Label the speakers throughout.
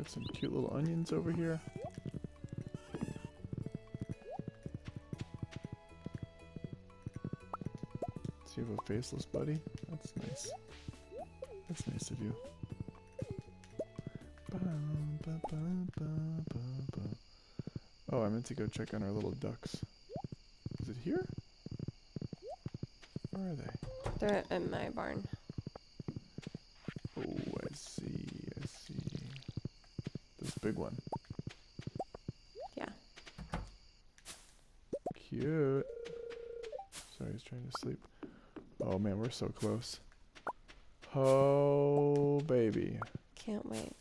Speaker 1: Got some cute little onions over here. So you have a faceless buddy? That's nice. That's nice of you. Oh, I meant to go check on our little ducks. Is it here? Where are they?
Speaker 2: They're in my barn.
Speaker 1: Oh, I see. I see. This big one.
Speaker 2: Yeah.
Speaker 1: Cute. Sorry, he's trying to sleep. Oh man, we're so close. Oh, baby.
Speaker 2: Can't wait.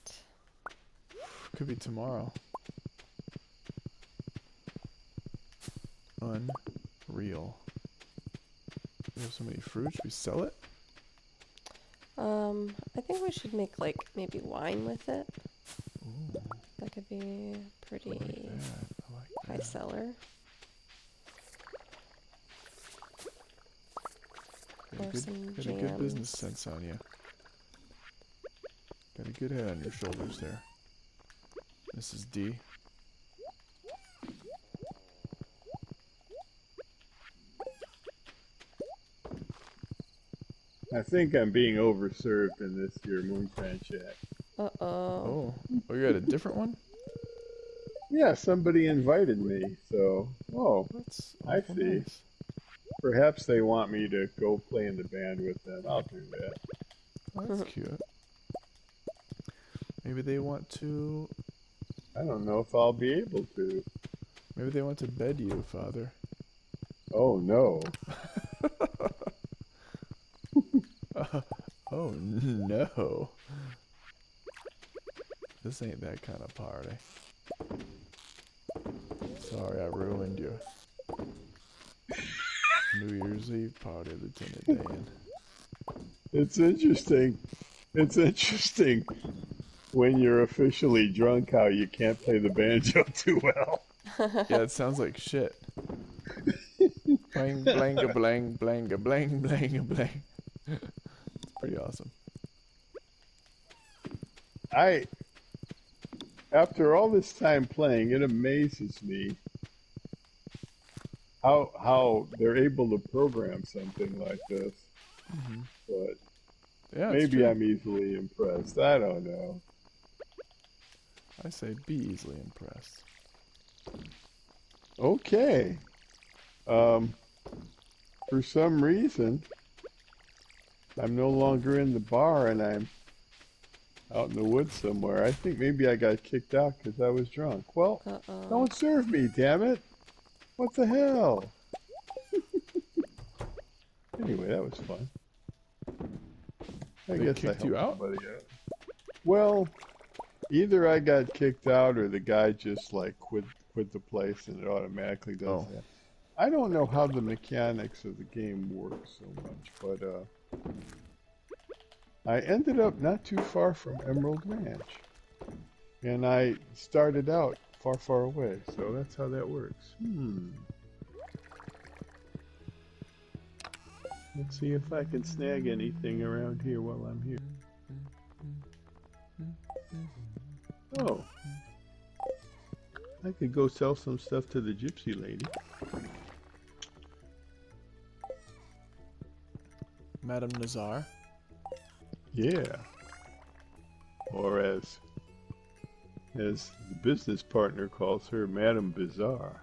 Speaker 1: Could be tomorrow. Unreal. We have so many fruits. Should we sell it?
Speaker 2: I think we should make like maybe wine with it.
Speaker 1: Ooh,
Speaker 2: That could be pretty
Speaker 1: I like that. I like
Speaker 2: high
Speaker 1: that.
Speaker 2: seller.
Speaker 1: Got
Speaker 2: Or some
Speaker 1: a good
Speaker 2: jam.
Speaker 1: business sense on you. Got a good head on your shoulders there, Mrs. D.
Speaker 3: I think I'm being overserved in this here moonshine shack.
Speaker 2: Uh-oh.
Speaker 1: Oh, you got a different one?
Speaker 3: Yeah, somebody invited me, so
Speaker 1: That's
Speaker 3: I
Speaker 1: awful
Speaker 3: see.
Speaker 1: nice.
Speaker 3: Perhaps they want me to go play in the band with them. I'll do that.
Speaker 1: Oh, that's cute. Maybe they want to.
Speaker 3: I don't know if I'll be able to.
Speaker 1: Maybe they want to bed you, Father.
Speaker 3: Oh no.
Speaker 1: Oh no. This ain't that kind of party. Sorry, I ruined your New Year's Eve party, Lieutenant Dan.
Speaker 3: It's interesting. It's interesting when you're officially drunk how you can't play the banjo too well.
Speaker 1: Yeah, it sounds like shit. Blang, blanga, blang, blanga, blang, blanga, blang. It's pretty awesome.
Speaker 3: After all this time playing, it amazes me how they're able to program something like this.
Speaker 1: Mm-hmm.
Speaker 3: But
Speaker 1: Yeah,
Speaker 3: maybe
Speaker 1: true.
Speaker 3: I'm easily impressed. I don't know.
Speaker 1: I say be easily impressed.
Speaker 3: Okay. For some reason, I'm no longer in the bar and I'm out in the woods somewhere. I think maybe I got kicked out because I was drunk. Well,
Speaker 2: Uh-oh.
Speaker 3: don't serve me, damn it. What the hell? Anyway, that was fun. I
Speaker 1: They
Speaker 3: guess I
Speaker 1: kicked
Speaker 3: helped
Speaker 1: you out?
Speaker 3: somebody out. Well, either I got kicked out or the guy just like quit the place and it automatically does
Speaker 1: Oh.
Speaker 3: that. I don't know how the mechanics of the game work so much, but I ended up not too far from Emerald Ranch. And I started out far, far away, so that's how that works. Let's see if I can snag anything around here while I'm here. Oh. I could go sell some stuff to the gypsy lady.
Speaker 1: Madame Nazar.
Speaker 3: Yeah. Or as the business partner calls her, Madame Bizarre.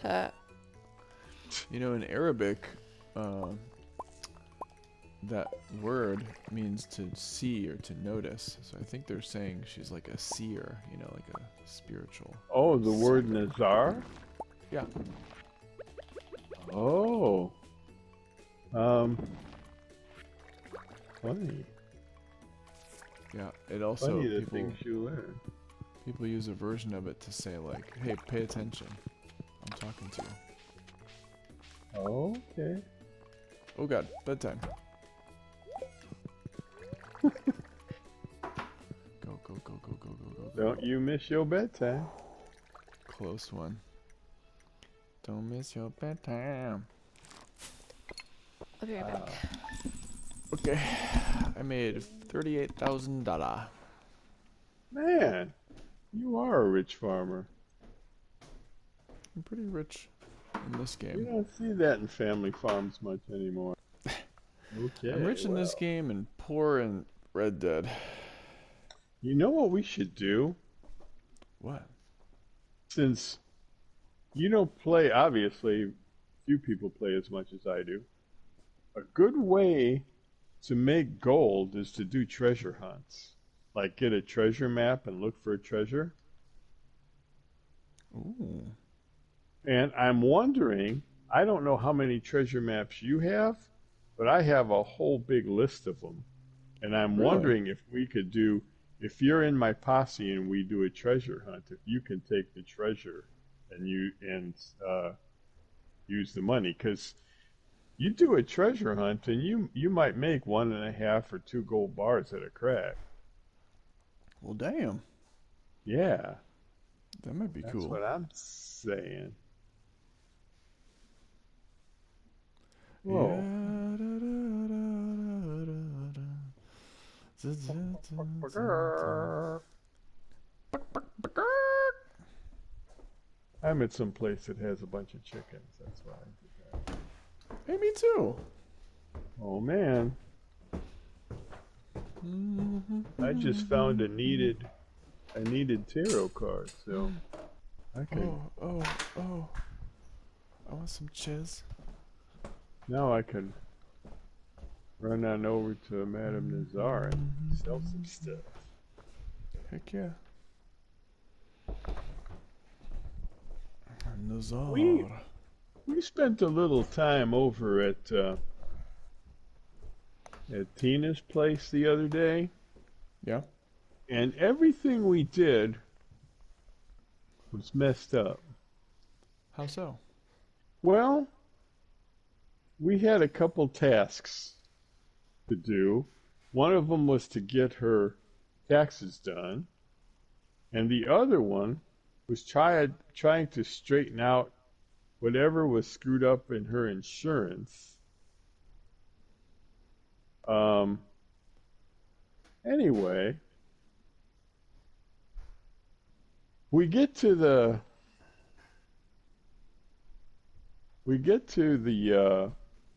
Speaker 3: Yeah.
Speaker 1: You know, in Arabic, that word means to see or to notice. So I think they're saying she's like a seer, you know, like a spiritual.
Speaker 3: Oh, the word
Speaker 1: seer.
Speaker 3: Nazar?
Speaker 1: Yeah.
Speaker 3: Oh. Funny.
Speaker 1: Yeah. It also
Speaker 3: Funny the things you learn.
Speaker 1: people use a version of it to say like, "Hey, pay attention. I'm talking to you."
Speaker 3: Okay.
Speaker 1: Oh God, bedtime. Go, go, go, go, go, go, go, go.
Speaker 3: Don't you miss your bedtime.
Speaker 1: Close one. Don't miss your bedtime.
Speaker 2: I'll be right back.
Speaker 1: Okay, I made $38,000.
Speaker 3: Man, you are a rich farmer.
Speaker 1: I'm pretty rich in this
Speaker 3: You
Speaker 1: game.
Speaker 3: don't see that in family farms much anymore. Okay,
Speaker 1: I'm rich in this
Speaker 3: well.
Speaker 1: game and poor in Red Dead.
Speaker 3: You know what we should do?
Speaker 1: What?
Speaker 3: Since you don't play, obviously, few people play as much as I do. A good way to make gold is to do treasure hunts. Like get a treasure map and look for a treasure.
Speaker 1: Ooh.
Speaker 3: And I'm wondering, I don't know how many treasure maps you have, but I have a whole big list of them. And I'm
Speaker 1: Really?
Speaker 3: wondering if we could do, if you're in my posse and we do a treasure hunt, if you can take the treasure and use the money, because you do a treasure hunt and you might make 1.5 or 2 gold bars at a crack.
Speaker 1: Well, damn.
Speaker 3: Yeah,
Speaker 1: That might be
Speaker 3: that's
Speaker 1: cool.
Speaker 3: what I'm saying. Whoa.
Speaker 1: Yeah.
Speaker 3: I'm at some place that has a bunch of chickens. That's why I did that.
Speaker 1: Hey, me too.
Speaker 3: Oh man, I just found a needed tarot card, so I can
Speaker 1: Oh. I want some chiz.
Speaker 3: now I can run on over to Madame Nazar and sell some stuff.
Speaker 1: Heck yeah. Nazar.
Speaker 3: We spent a little time over at Tina's place the other day,
Speaker 1: Yeah?
Speaker 3: and everything we did was messed up.
Speaker 1: How so?
Speaker 3: Well, we had a couple tasks to do. One of them was to get her taxes done, and the other one was trying to straighten out whatever was screwed up in her insurance. Um, anyway, we get to the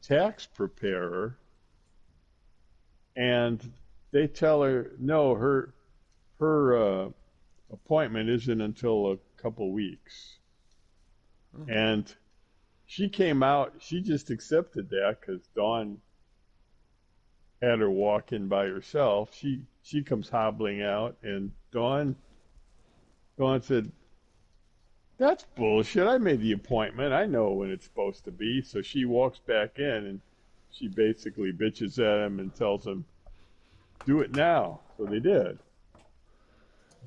Speaker 3: tax preparer, and they tell her no, her appointment isn't until a couple weeks.
Speaker 1: Oh.
Speaker 3: And she came out, she just accepted that because Dawn had her walk in by herself. She comes hobbling out, and Dawn said, "That's bullshit. I made the appointment. I know when it's supposed to be." So she walks back in, and she basically bitches at him and tells him, "Do it now." So they did.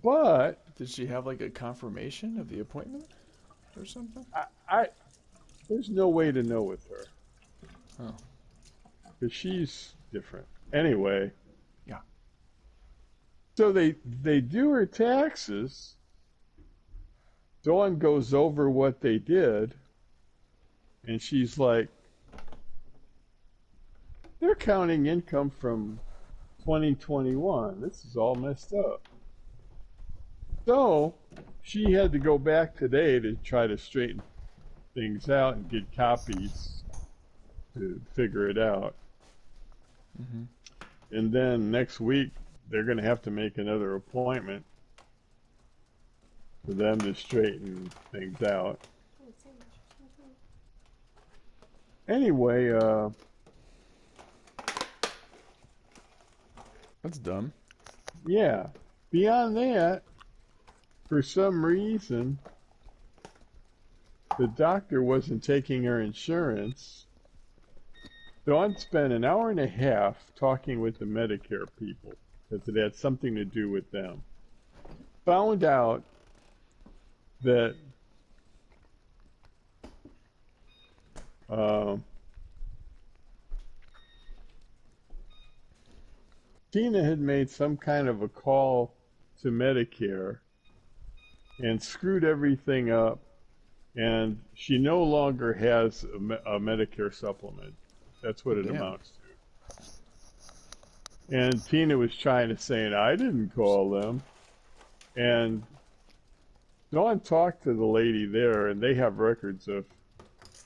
Speaker 3: But
Speaker 1: Did she have like a confirmation of the appointment or something?
Speaker 3: I there's no way to know with her
Speaker 1: Oh.
Speaker 3: because she's different. Anyway,
Speaker 1: Yeah.
Speaker 3: so they do her taxes. Dawn goes over what they did, and she's like, "They're counting income from 2021. This is all messed up." So she had to go back today to try to straighten things out and get copies to figure it out.
Speaker 1: Mm-hmm.
Speaker 3: And then next week, they're going to have to make another appointment for them to straighten things out. Anyway,
Speaker 1: That's dumb.
Speaker 3: yeah. Beyond that, for some reason, the doctor wasn't taking her insurance. Dawn spent an hour and a half talking with the Medicare people because it had something to do with them. Found out that Tina had made some kind of a call to Medicare and screwed everything up, and she no longer has a Medicare supplement. That's what it
Speaker 1: Damn.
Speaker 3: amounts to. And Tina was trying to say, I didn't call them. And Dawn talked to the lady there, and they have records of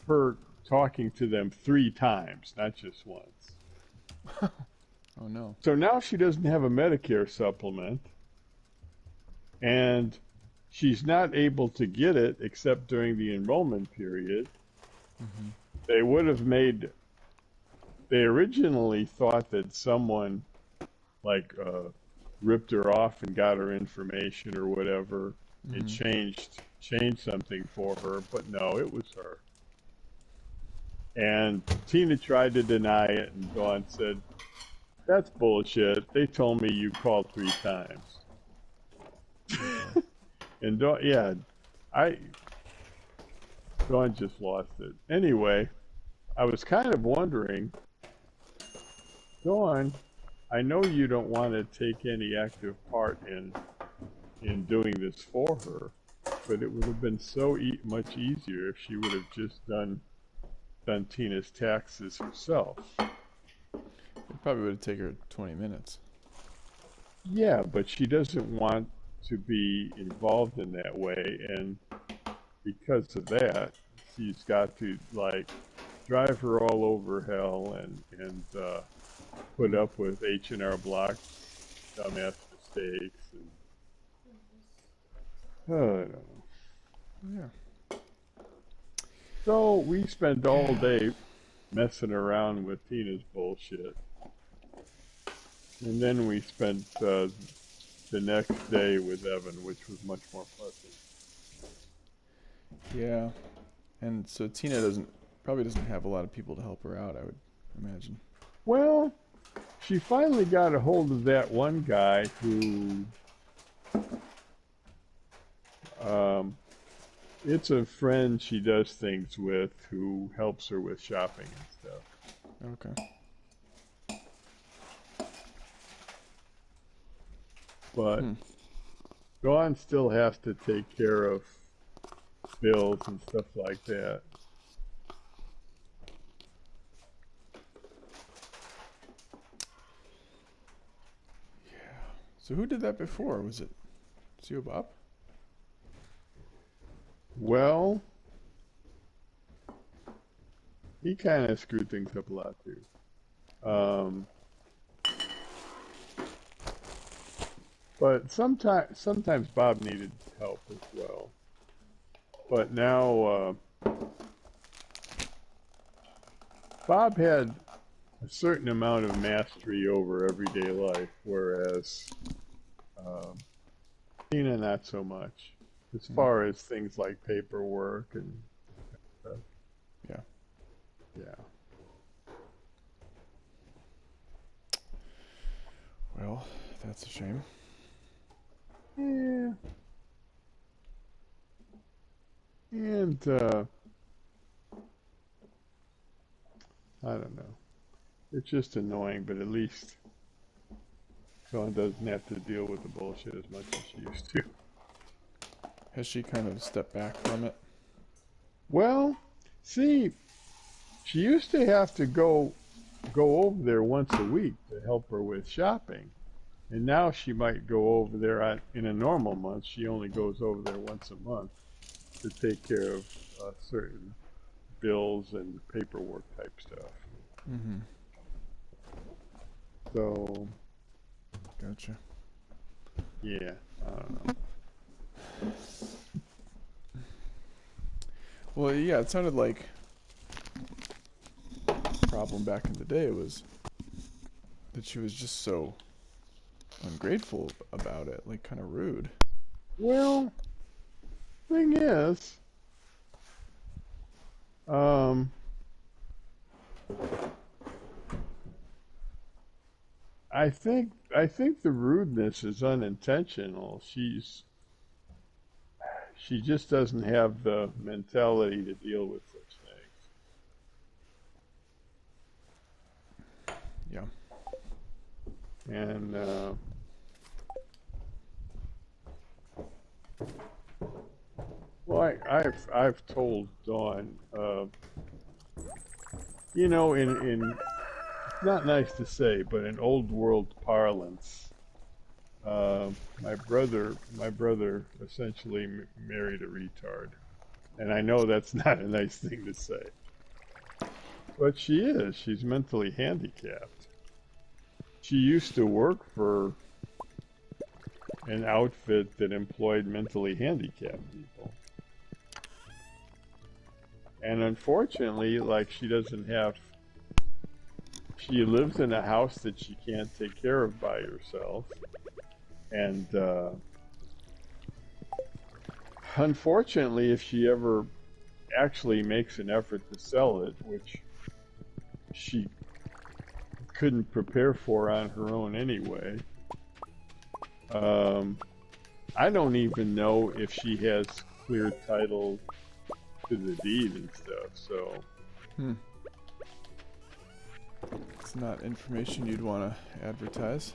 Speaker 3: her talking to them 3 times, not just once.
Speaker 1: Oh no.
Speaker 3: So now she doesn't have a Medicare supplement, and she's not able to get it except during the enrollment period.
Speaker 1: Mm-hmm.
Speaker 3: They would have made, they originally thought that someone like ripped her off and got her information or whatever and changed something for her, but no, it was her. And Tina tried to deny it, and Dawn said, "That's bullshit. They told me you called 3 times." And Dawn, yeah, Dawn just lost it. Anyway, I was kind of wondering, Dawn, I know you don't want to take any active part in doing this for her, but it would have been so much easier if she would have just done Tina's taxes herself.
Speaker 1: It probably would have taken her 20 minutes.
Speaker 3: Yeah, but she doesn't want to be involved in that way, and because of that, she's got to like drive her all over hell and put up with H&R Block dumbass mistakes and I don't know.
Speaker 1: Yeah.
Speaker 3: So we spent all day messing around with Tina's bullshit. And then we spent the next day with Evan, which was much more pleasant.
Speaker 1: Yeah. And so Tina probably doesn't have a lot of people to help her out, I would imagine.
Speaker 3: Well, she finally got a hold of that one guy who it's a friend she does things with who helps her with shopping and stuff.
Speaker 1: Okay.
Speaker 3: But Dawn still has to take care of bills and stuff like that.
Speaker 1: Yeah. So who did that before? Was it you, Bob?
Speaker 3: Well, he kind of screwed things up a lot too. But sometimes Bob needed help as well. But now Bob had a certain amount of mastery over everyday life, whereas Tina not so much, as far as things like paperwork and stuff.
Speaker 1: Yeah.
Speaker 3: Yeah.
Speaker 1: Well, that's a shame.
Speaker 3: Yeah. And I don't know. It's just annoying, but at least Dawn doesn't have to deal with the bullshit as much as she used to.
Speaker 1: Has she kind of stepped back from it?
Speaker 3: Well, see, she used to have to go over there once a week to help her with shopping. And now she might go over there in a normal month. She only goes over there once a month to take care of certain bills and paperwork type stuff.
Speaker 1: Mm-hmm.
Speaker 3: So,
Speaker 1: Gotcha.
Speaker 3: yeah, I don't know.
Speaker 1: Well, yeah, it sounded like the problem back in the day was that she was just so ungrateful about it, like kind of rude.
Speaker 3: Well, thing is, I think the rudeness is unintentional. She just doesn't have the mentality to deal with such things.
Speaker 1: Yeah.
Speaker 3: And well, I've told Dawn, you know, in it's not nice to say, but in old world parlance, my brother essentially married a retard, and I know that's not a nice thing to say, but she is. She's mentally handicapped. She used to work for an outfit that employed mentally handicapped people. And unfortunately, like she lives in a house that she can't take care of by herself. And unfortunately, if she ever actually makes an effort to sell it, which she couldn't prepare for on her own anyway, I don't even know if she has clear title to the deed and stuff, so.
Speaker 1: It's not information you'd want to advertise.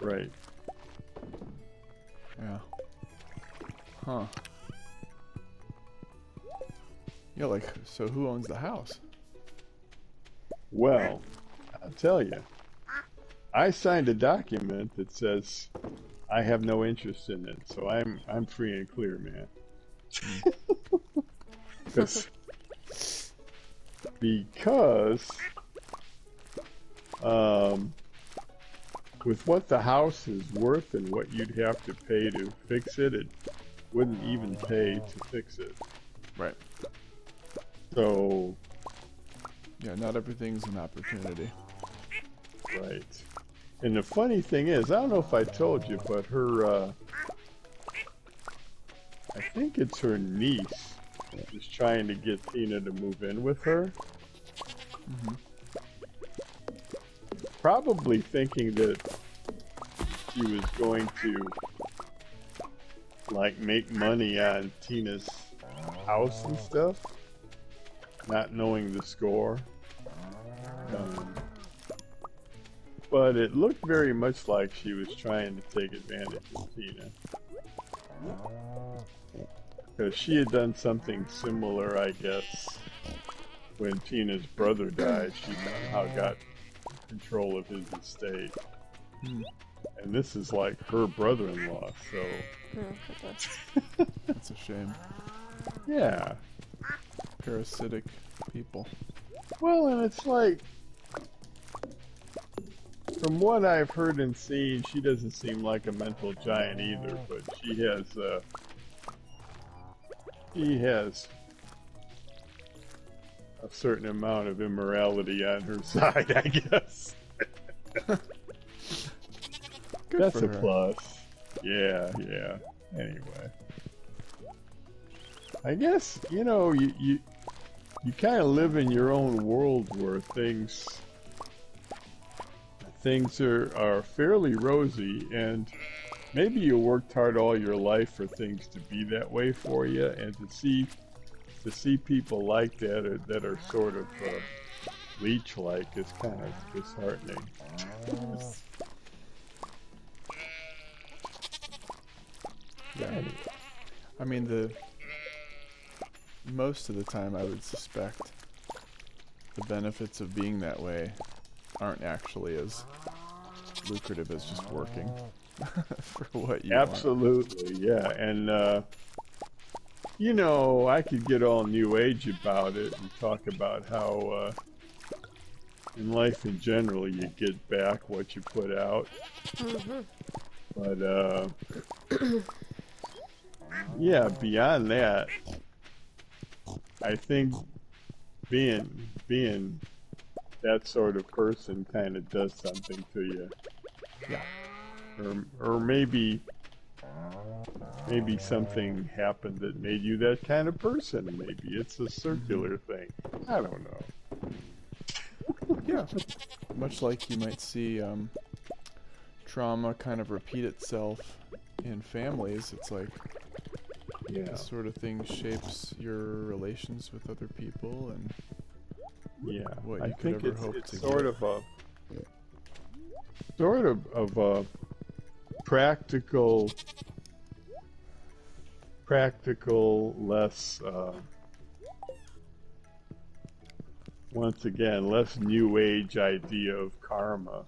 Speaker 3: Right.
Speaker 1: Yeah. Huh. Yeah, like, so who owns the house?
Speaker 3: Well, I'll tell you. I signed a document that says I have no interest in it, so I'm free and clear, man. Because with what the house is worth and what you'd have to pay to fix it, it wouldn't even pay to fix it.
Speaker 1: Right.
Speaker 3: So,
Speaker 1: Yeah, not everything's an opportunity.
Speaker 3: right. And the funny thing is, I don't know if I told you, but her, I think it's her niece is trying to get Tina to move in with her.
Speaker 1: Mm-hmm.
Speaker 3: Probably thinking that she was going to, like, make money on Tina's house and stuff, not knowing the score. But it looked very much like she was trying to take advantage of Tina. Because she had done something similar, I guess, when Tina's brother died. She somehow got control of his estate.
Speaker 1: Hmm.
Speaker 3: And this is like her brother-in-law, so...
Speaker 1: That's a shame.
Speaker 3: Yeah.
Speaker 1: Parasitic people.
Speaker 3: Well, and it's like... From what I've heard and seen, she doesn't seem like a mental giant either, but she has a certain amount of immorality on her side, I guess.
Speaker 1: Good
Speaker 3: That's
Speaker 1: for
Speaker 3: a
Speaker 1: her.
Speaker 3: plus. Yeah, yeah. Anyway. I guess, you know, you kind of live in your own world where things are fairly rosy, and maybe you worked hard all your life for things to be that way for you, and to see people like that are sort of leech-like is kind of disheartening. Yeah, anyway.
Speaker 1: I mean, most of the time I would suspect the benefits of being that way aren't actually as lucrative as just working for what you want.
Speaker 3: Absolutely, yeah. And you know, I could get all new age about it and talk about how in life in general you get back what you put out. But yeah, beyond that, I think being that sort of person kind of does something to you.
Speaker 1: Yeah.
Speaker 3: Or maybe something happened that made you that kind of person. Maybe it's a circular thing. I don't know.
Speaker 1: Yeah. Much like you might see trauma kind of repeat itself in families, it's like
Speaker 3: Yeah.
Speaker 1: this sort of thing shapes your relations with other people and
Speaker 3: Yeah.
Speaker 1: what
Speaker 3: I
Speaker 1: you could
Speaker 3: think
Speaker 1: ever hope
Speaker 3: it's
Speaker 1: to
Speaker 3: sort
Speaker 1: get.
Speaker 3: of a practical, less once again, less new age idea of karma.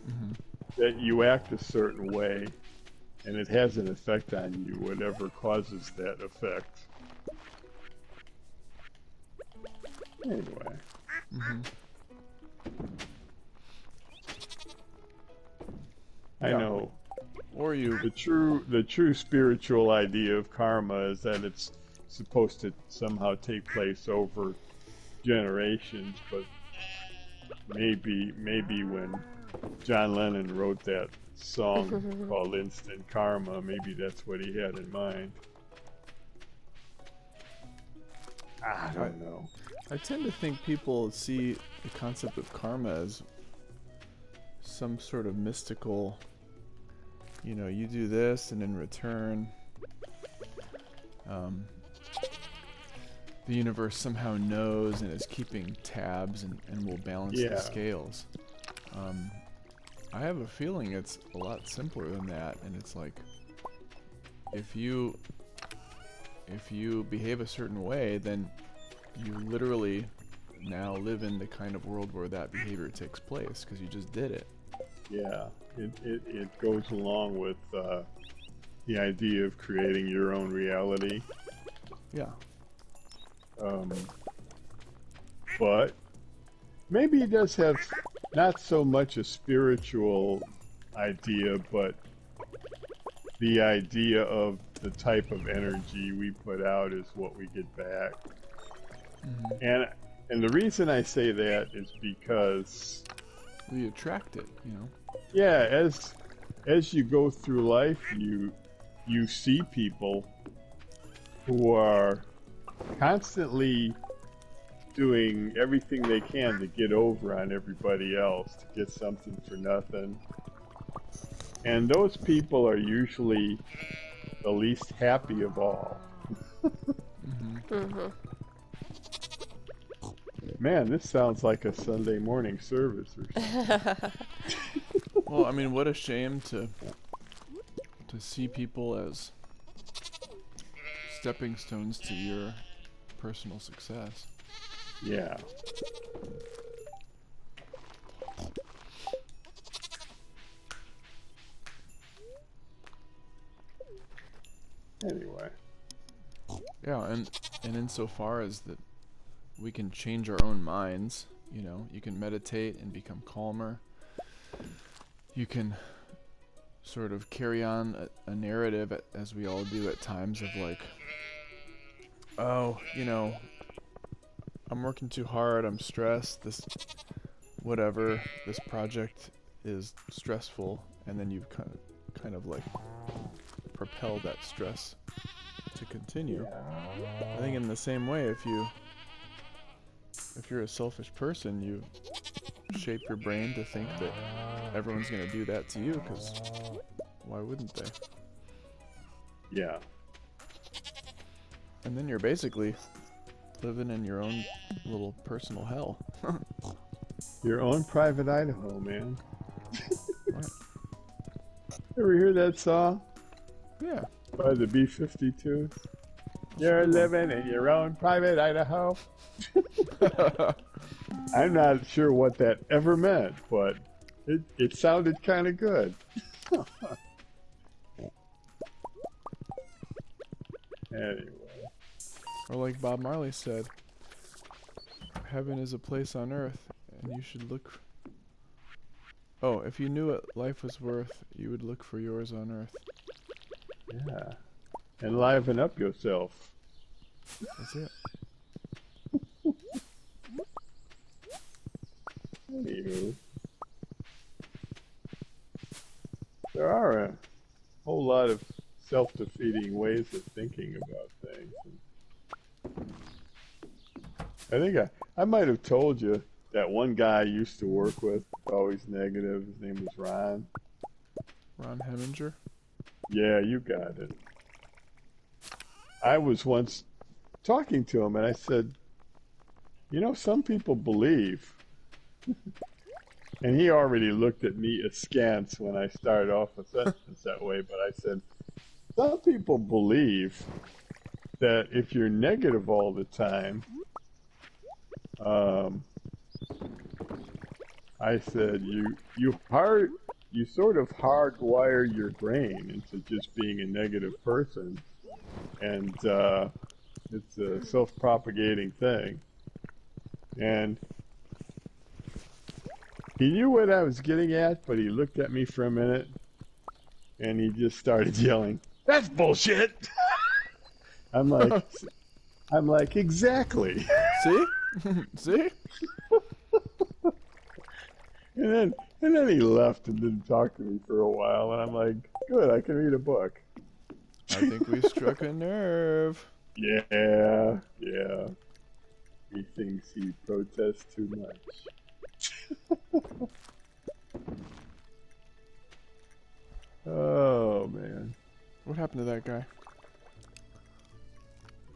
Speaker 1: Mhm.
Speaker 3: that you act a certain way, and it has an effect on you, whatever causes that effect. Anyway.
Speaker 1: Mm-hmm.
Speaker 3: I
Speaker 1: Yeah.
Speaker 3: know.
Speaker 1: Or you.
Speaker 3: The true spiritual idea of karma is that it's supposed to somehow take place over generations, but maybe when John Lennon wrote that song called Instant Karma, maybe that's what he had in mind. I don't know.
Speaker 1: I tend to think people see the concept of karma as some sort of mystical, you do this and in return, the universe somehow knows and is keeping tabs and will balance the scales. I have a feeling it's a lot simpler than that, and it's like, if you behave a certain way, then you literally now live in the kind of world where that behavior takes place because you just did it.
Speaker 3: Yeah, it goes along with the idea of creating your own reality.
Speaker 1: Yeah.
Speaker 3: But maybe it does have not so much a spiritual idea, but the idea of the type of energy we put out is what we get back.
Speaker 1: Mm-hmm.
Speaker 3: And the reason I say that is because
Speaker 1: We attract it,
Speaker 3: yeah, as you go through life, you see people who are constantly doing everything they can to get over on everybody else, to get something for nothing. And those people are usually the least happy of all.
Speaker 2: Mm-hmm.
Speaker 3: Man, this sounds like a Sunday morning service or something.
Speaker 1: Well, I mean, what a shame to see people as stepping stones to your personal success.
Speaker 3: Yeah. Anyway.
Speaker 1: Yeah, and insofar as that we can change our own minds, you can meditate and become calmer. You can sort of carry on a narrative, as we all do at times, of like, oh, I'm working too hard, I'm stressed, this project is stressful, and then you've kind of like propel that stress to continue. I think in the same way, if you're a selfish person, you shape your brain to think that everyone's going to do that to you, because why wouldn't they?
Speaker 3: Yeah.
Speaker 1: And then you're basically living in your own little personal hell.
Speaker 3: Your own private Idaho, man.
Speaker 1: What?
Speaker 3: Ever hear that song
Speaker 1: Yeah.
Speaker 3: by the B-52s? You're living in your own private Idaho. I'm not sure what that ever meant, but it sounded kind of good. Anyway.
Speaker 1: Or like Bob Marley said, heaven is a place on earth, and you should look... Oh, if you knew what life was worth, you would look for yours on earth.
Speaker 3: Yeah. And liven up yourself.
Speaker 1: That's it.
Speaker 3: Anywho. There are a whole lot of self-defeating ways of thinking about things. I think I might have told you that one guy I used to work with, always negative. His name was Ron.
Speaker 1: Ron Heminger?
Speaker 3: Yeah, you got it. I was once talking to him and I said, some people believe. And he already looked at me askance when I started off a sentence that way, but I said, some people believe that if you're negative all the time, I said, you you sort of hardwire your brain into just being a negative person, and it's a self-propagating thing. And he knew what I was getting at, but he looked at me for a minute, and he just started yelling, "That's bullshit!" I'm like, exactly.
Speaker 1: See? See?
Speaker 3: And then he left and didn't talk to me for a while, and I'm like, good, I can read a book.
Speaker 1: I think we struck a nerve.
Speaker 3: Yeah. He thinks he protests too much. Oh man.
Speaker 1: What happened to that guy?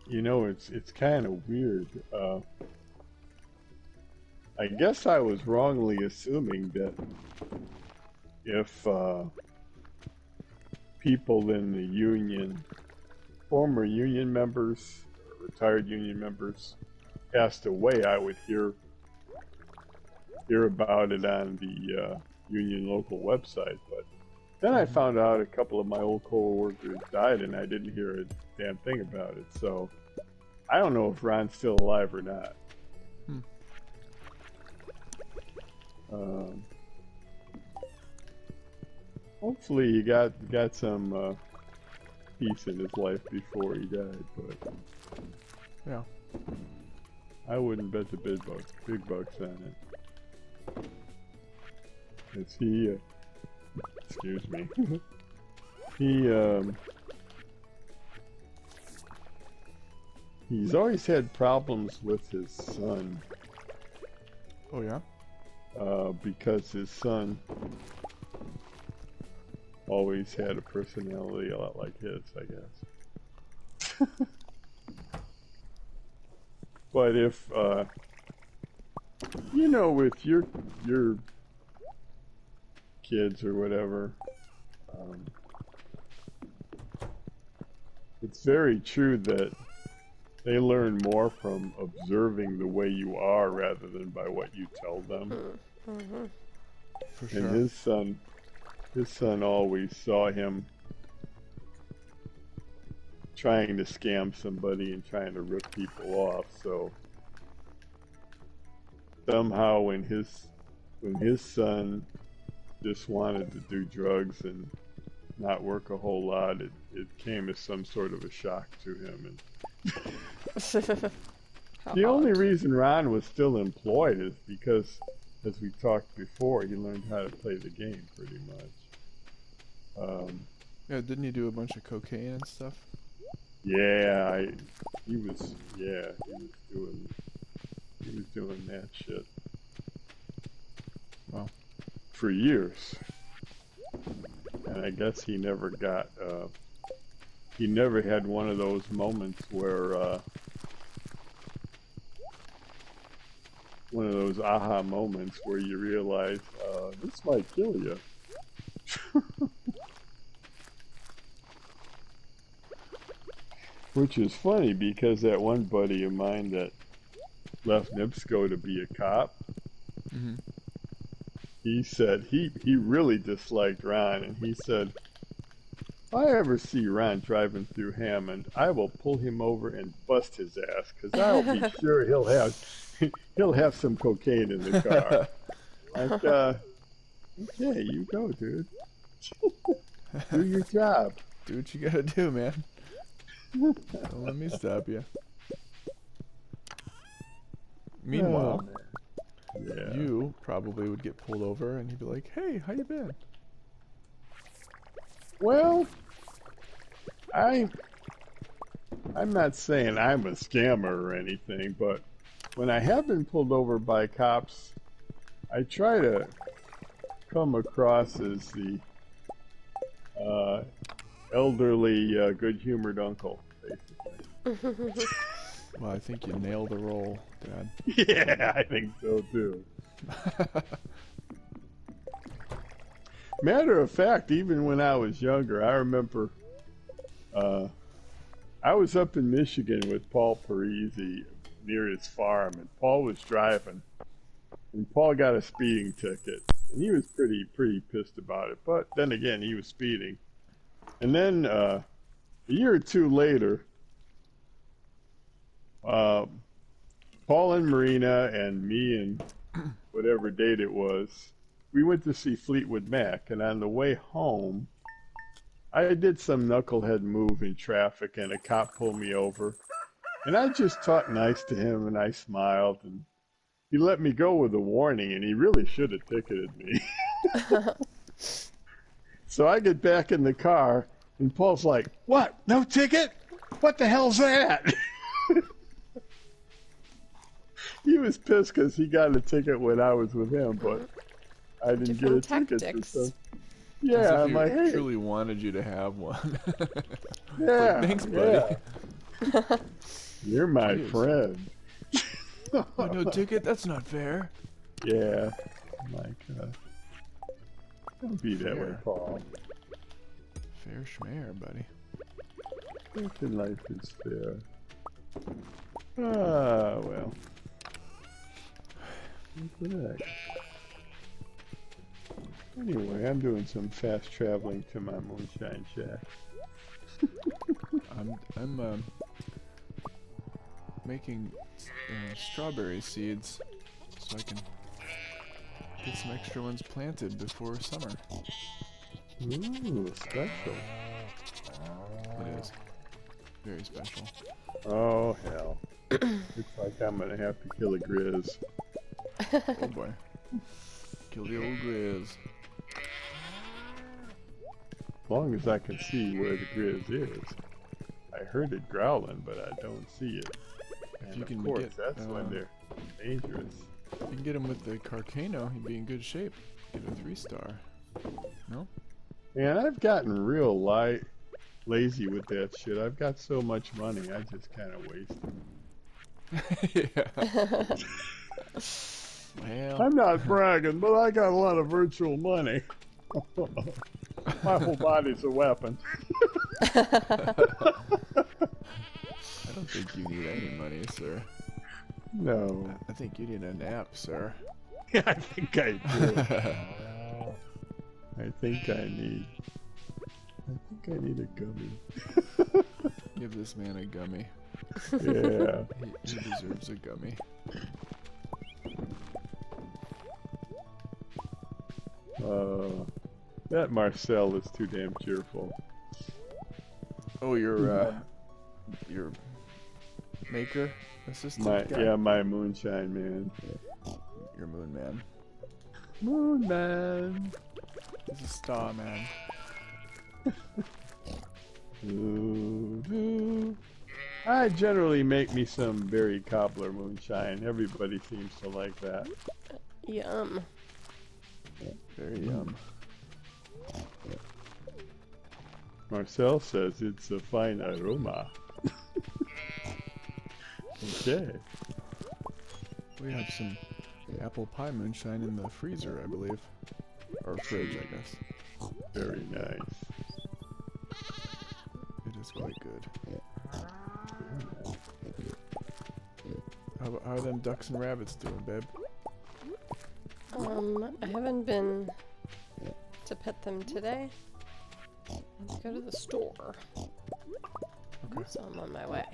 Speaker 3: You know, it's kind of weird. I guess I was wrongly assuming that if people in the union, former union members, retired union members, passed away, I would hear about it on the union local website. But then I found out a couple of my old coworkers died, and I didn't hear a damn thing about it. So I don't know if Ron's still alive or not. Hopefully he got some peace in his life before he died, but
Speaker 1: Yeah.
Speaker 3: I wouldn't bet the big bucks on it. Is he? Excuse me. He's always had problems with his son.
Speaker 1: Oh yeah?
Speaker 3: Because his son always had a personality a lot like his, I guess. But if, you know, with your kids or whatever, it's very true that they learn more from observing the way you are rather than by what you tell them.
Speaker 2: Mm-hmm.
Speaker 1: For sure.
Speaker 3: And his son always saw him trying to scam somebody and trying to rip people off. So somehow when his son just wanted to do drugs and not work a whole lot, it came as some sort of a shock to him. And the only reason Ron was still employed is because, as we talked before, he learned how to play the game pretty much.
Speaker 1: Yeah, didn't he do a bunch of cocaine and stuff?
Speaker 3: Yeah, he was doing that shit.
Speaker 1: Wow.
Speaker 3: For years. And I guess he never had one of those moments where, one of those aha moments where you realize, this might kill you. Which is funny because that one buddy of mine that left NIPSCO to be a cop,
Speaker 1: Mm-hmm.
Speaker 3: he said he really disliked Ron, and he said, if I ever see Ron driving through Hammond, I will pull him over and bust his ass, because I'll be sure he'll have some cocaine in the car. Like, okay, you go, dude. Do your job.
Speaker 1: Do what you gotta do, man. Don't let me stop you. Meanwhile,
Speaker 3: Yeah.
Speaker 1: you probably would get pulled over and you'd be like, hey, how you been?
Speaker 3: Well, I'm not saying I'm a scammer or anything, but when I have been pulled over by cops, I try to come across as the elderly, good-humored uncle, basically.
Speaker 1: Well, I think you nailed the role, Dad.
Speaker 3: Yeah, I think so too. Matter of fact, even when I was younger, I remember I was up in Michigan with Paul Parisi near his farm, and Paul was driving, and Paul got a speeding ticket. And he was pretty pissed about it. But then again, he was speeding. And then a year or two later, uh, Paul and Marina and me and whatever date it was, we went to see Fleetwood Mac. And on the way home, I did some knucklehead move in traffic, and a cop pulled me over. And I just talked nice to him, and I smiled, and he let me go with a warning, and he really should have ticketed me. So I get back in the car, and Paul's like, "What? No ticket? What the hell's that?" He was pissed because he got a ticket when I was with him, but I didn't get a ticket.
Speaker 2: Tactics.
Speaker 3: So,
Speaker 1: As
Speaker 3: yeah,
Speaker 1: if
Speaker 3: I'm
Speaker 1: he
Speaker 3: like, hey,
Speaker 1: truly wanted you to have one.
Speaker 3: yeah,
Speaker 1: Like, thanks, buddy.
Speaker 3: yeah. You're my
Speaker 1: Jeez.
Speaker 3: friend.
Speaker 1: Oh, no ticket? That's not fair.
Speaker 3: Yeah, I'm like, don't be that way,
Speaker 1: Fair.
Speaker 3: Paul.
Speaker 1: Fair schmare, buddy.
Speaker 3: Nothing life is fair. Ah, well. What's the heck? Anyway, I'm doing some fast traveling to my moonshine shack.
Speaker 1: I'm making strawberry seeds so I can get some extra ones planted before summer.
Speaker 3: Ooh, special.
Speaker 1: It is very special.
Speaker 3: Oh, hell. Looks like I'm gonna have to kill a grizz.
Speaker 1: Oh boy, kill the old grizz.
Speaker 3: As long as I can see where the grizz is. I heard it growling, but I don't see it.
Speaker 1: If
Speaker 3: And
Speaker 1: you
Speaker 3: of
Speaker 1: can
Speaker 3: course,
Speaker 1: get,
Speaker 3: that's when they're dangerous.
Speaker 1: If you can get him with the Carcano, he'd be in good shape. Get a 3-star. No?
Speaker 3: Man, I've gotten real lazy with that shit. I've got so much money, I just kind of waste it.
Speaker 1: Yeah. Well,
Speaker 3: I'm not bragging, but I got a lot of virtual money. My whole body's a weapon.
Speaker 1: I don't think you need any money, sir.
Speaker 3: No.
Speaker 1: I think you need a nap, sir.
Speaker 3: I think I do. I think I need a gummy.
Speaker 1: Give this man a gummy.
Speaker 3: Yeah.
Speaker 1: He deserves a gummy.
Speaker 3: That Marcel is too damn cheerful.
Speaker 1: Oh, your maker assistant guy?
Speaker 3: Yeah, my moonshine man.
Speaker 1: Your moon man.
Speaker 3: Moon man.
Speaker 1: He's a star man.
Speaker 3: Ooh, ooh. I generally make me some berry cobbler moonshine. Everybody seems to like that.
Speaker 2: Yum.
Speaker 1: Very yum.
Speaker 3: Marcel says it's a fine aroma. Okay.
Speaker 1: We have some apple pie moonshine in the freezer, I believe. Or fridge, I guess.
Speaker 3: Very nice.
Speaker 1: It is quite good. How are them ducks and rabbits doing, babe?
Speaker 2: I haven't been to pet them today. Let's go to the store.
Speaker 1: Okay.
Speaker 2: So I'm on my way.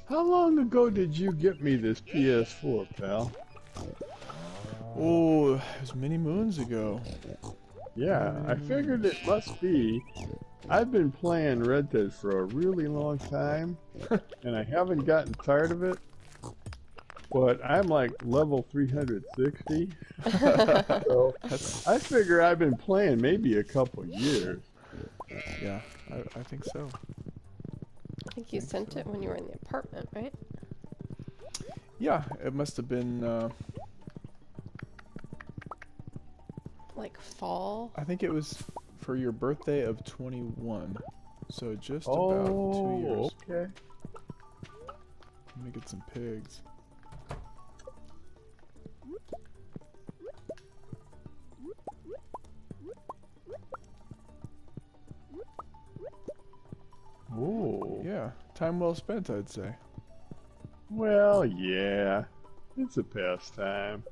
Speaker 3: How long ago did you get me this PS4, pal?
Speaker 1: Oh, it was many moons ago.
Speaker 3: Yeah, I figured it must be. I've been playing Red Dead for a really long time, and I haven't gotten tired of it. But I'm like level 360, so I figure I've been playing maybe a couple years.
Speaker 1: Yeah, I think so.
Speaker 2: I think you sent it when you were in the apartment, right?
Speaker 1: Yeah, it must have been,
Speaker 2: Like fall?
Speaker 1: I think it was for your birthday of 21. So just about 2 years.
Speaker 3: Okay.
Speaker 1: Let me get some pigs.
Speaker 3: Oh.
Speaker 1: Yeah, time well spent, I'd say.
Speaker 3: Well, yeah. It's a pastime.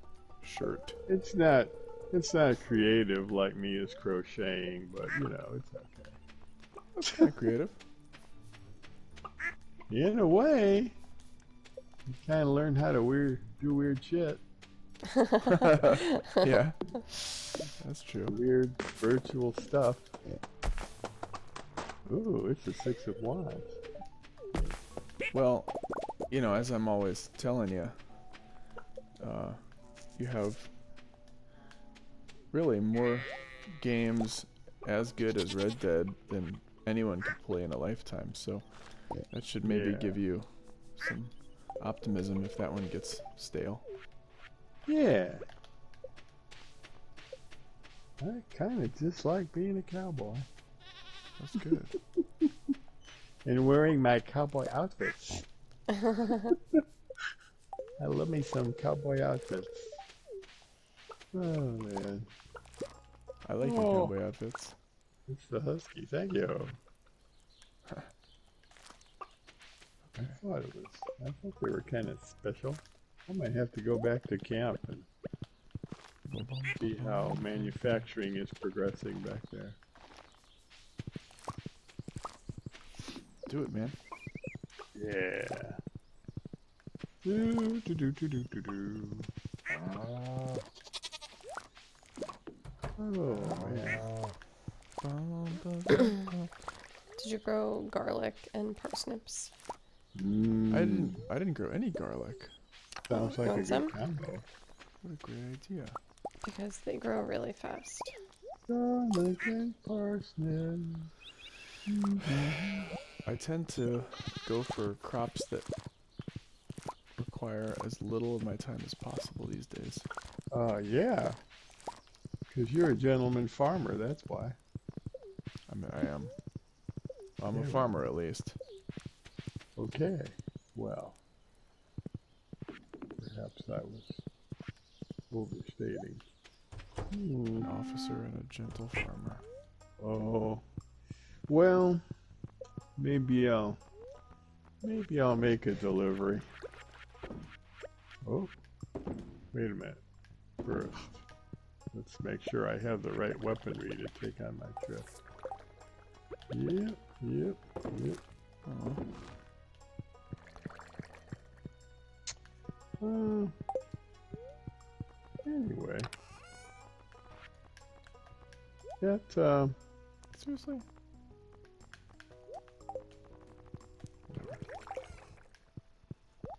Speaker 1: shirt.
Speaker 3: It's not creative like me as crocheting, but you know, it's okay.
Speaker 1: That's kind of creative.
Speaker 3: In a way, you kind of learn how to do weird shit.
Speaker 1: Yeah, that's true.
Speaker 3: Weird virtual stuff. Ooh, it's a 6 of wands.
Speaker 1: Well, you know, as I'm always telling you, you have really more games as good as Red Dead than anyone could play in a lifetime. So that should maybe
Speaker 3: Yeah.
Speaker 1: give you some optimism if that one gets stale.
Speaker 3: Yeah. I kind of just like being a cowboy.
Speaker 1: That's good.
Speaker 3: And wearing my cowboy outfits. I love me some cowboy outfits. Oh, man.
Speaker 1: I like your
Speaker 3: Oh.
Speaker 1: cowboy outfits.
Speaker 3: It's the husky. Thank you. I thought they were kind of special. I might have to go back to camp and see how manufacturing is progressing back there.
Speaker 1: Do it, man.
Speaker 3: Yeah. Do, do, do, do, do, do, do. Oh, man.
Speaker 2: Did you grow garlic and parsnips?
Speaker 3: Mm,
Speaker 1: I didn't grow any garlic.
Speaker 3: sounds
Speaker 2: You
Speaker 3: like a
Speaker 2: want
Speaker 3: good
Speaker 2: some?
Speaker 3: combo.
Speaker 1: What a great idea.
Speaker 2: Because they grow really fast.
Speaker 3: Garlic and parsnip.
Speaker 1: I tend to go for crops that require as little of my time as possible these days.
Speaker 3: Yeah. Because you're a gentleman farmer, that's why.
Speaker 1: I mean, I am. I'm a
Speaker 3: Yeah,
Speaker 1: farmer at least.
Speaker 3: Okay. Well, perhaps I was overstating.
Speaker 1: An officer and a gentle farmer.
Speaker 3: Oh. Well, maybe I'll make a delivery. Oh. Wait a minute. First, let's make sure I have the right weaponry to take on my trip. Yep.
Speaker 1: Oh.
Speaker 3: Anyway. That,
Speaker 1: Seriously?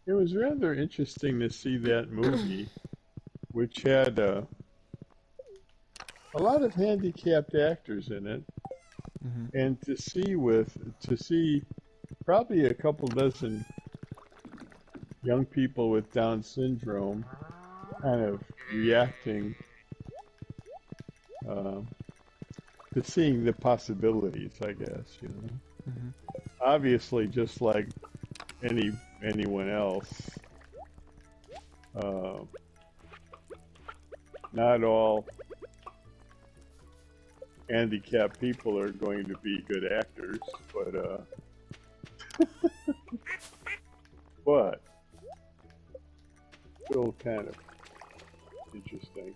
Speaker 3: it was rather interesting to see that movie, which had a lot of handicapped actors in it, and to see probably a couple dozen young people with Down syndrome kind of reacting to seeing the possibilities, I guess, you know. Obviously, just like anyone else, not all handicapped people are going to be good actors, but still kind of interesting.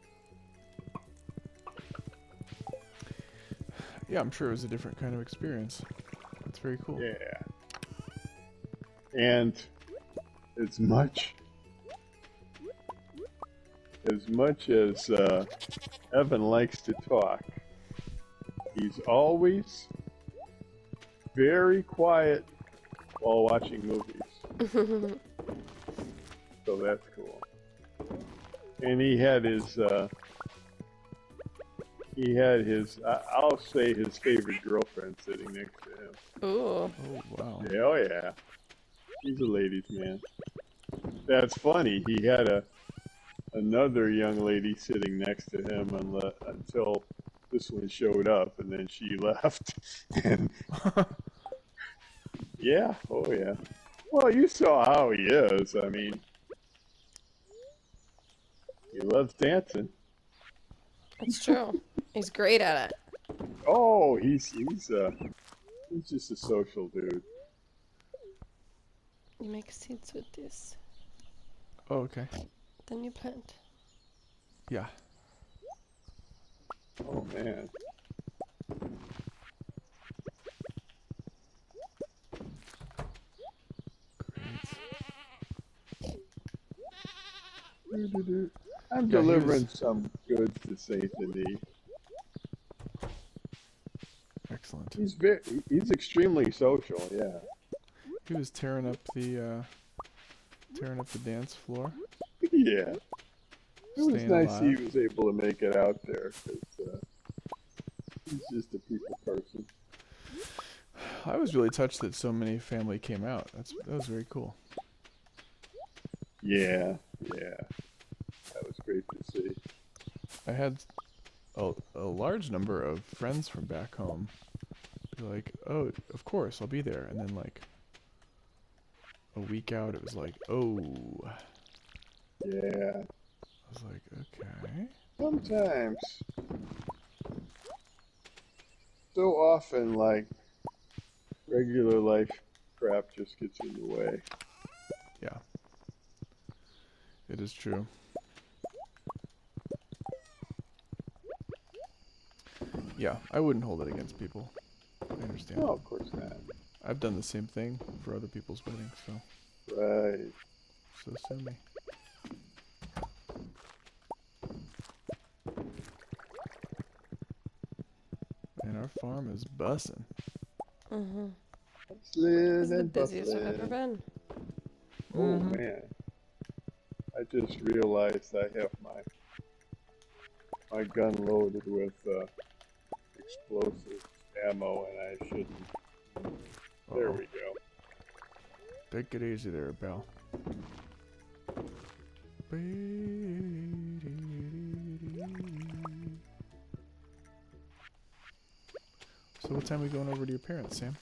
Speaker 1: Yeah, I'm sure it was a different kind of experience. That's very cool.
Speaker 3: Yeah. And as much as Evan likes to talk, he's always very quiet while watching movies. So that's cool. And he had his I'll say his favorite girlfriend sitting next to him.
Speaker 2: Ooh.
Speaker 1: Oh, wow.
Speaker 3: Yeah, oh yeah. He's a ladies' man. That's funny. He had another young lady sitting next to him until this one showed up, and then she left. And yeah, oh yeah. Well, you saw how he is. I mean, he loves dancing.
Speaker 2: That's true. He's great at it.
Speaker 3: Oh, he's just a social dude.
Speaker 2: You make seeds with this.
Speaker 1: Oh, okay.
Speaker 2: Then you plant.
Speaker 1: Yeah.
Speaker 3: Oh man. Doo-doo-doo. I'm
Speaker 1: Yeah, he
Speaker 3: delivering
Speaker 1: was
Speaker 3: some goods to Saint Denis.
Speaker 1: excellent.
Speaker 3: He's extremely social. Yeah.
Speaker 1: He was tearing up the dance floor,
Speaker 3: Yeah. It was
Speaker 1: staying
Speaker 3: nice he
Speaker 1: alive.
Speaker 3: was able to make it out there because he's just a people person.
Speaker 1: I was really touched that so many family came out. That was very cool.
Speaker 3: Yeah. Yeah. That was great to see.
Speaker 1: I had a large number of friends from back home be like, "Oh, of course, I'll be there." And then like a week out, it was like, "Oh."
Speaker 3: Yeah.
Speaker 1: I was like, "Okay."
Speaker 3: Sometimes, so often, like regular life crap just gets in the way.
Speaker 1: Yeah, it is true. Yeah, I wouldn't hold it against people. I understand.
Speaker 3: No, of course not.
Speaker 1: I've done the same thing for other people's weddings,
Speaker 3: Right.
Speaker 1: so sue me. And our farm is bussin'.
Speaker 2: Mm-hmm. This
Speaker 3: Hustling
Speaker 2: is the
Speaker 3: and
Speaker 2: busiest I've ever
Speaker 3: bustling.
Speaker 2: been.
Speaker 3: Oh man, I just realized I have my gun loaded with explosive ammo, and I shouldn't. There
Speaker 1: Uh-oh.
Speaker 3: we go.
Speaker 1: Take it easy there, pal. So what time are we going over to your parents, Sam?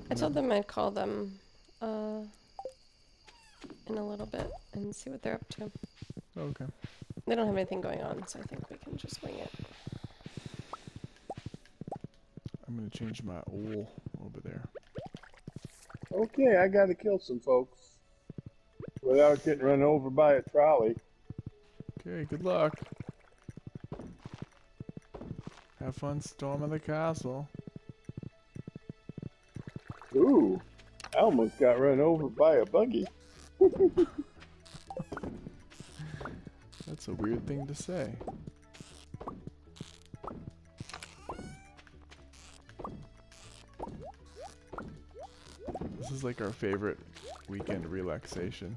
Speaker 2: I told them I'd call them in a little bit and see what they're up to.
Speaker 1: Oh, okay.
Speaker 2: They don't have anything going on, so I think we can just wing it.
Speaker 1: I'm gonna change my oil over there.
Speaker 3: Okay, I got to kill some folks without getting run over by a trolley.
Speaker 1: Okay, good luck. Have fun storming the castle.
Speaker 3: Ooh, I almost got run over by a buggy.
Speaker 1: That's a weird thing to say. This is like our favorite weekend relaxation.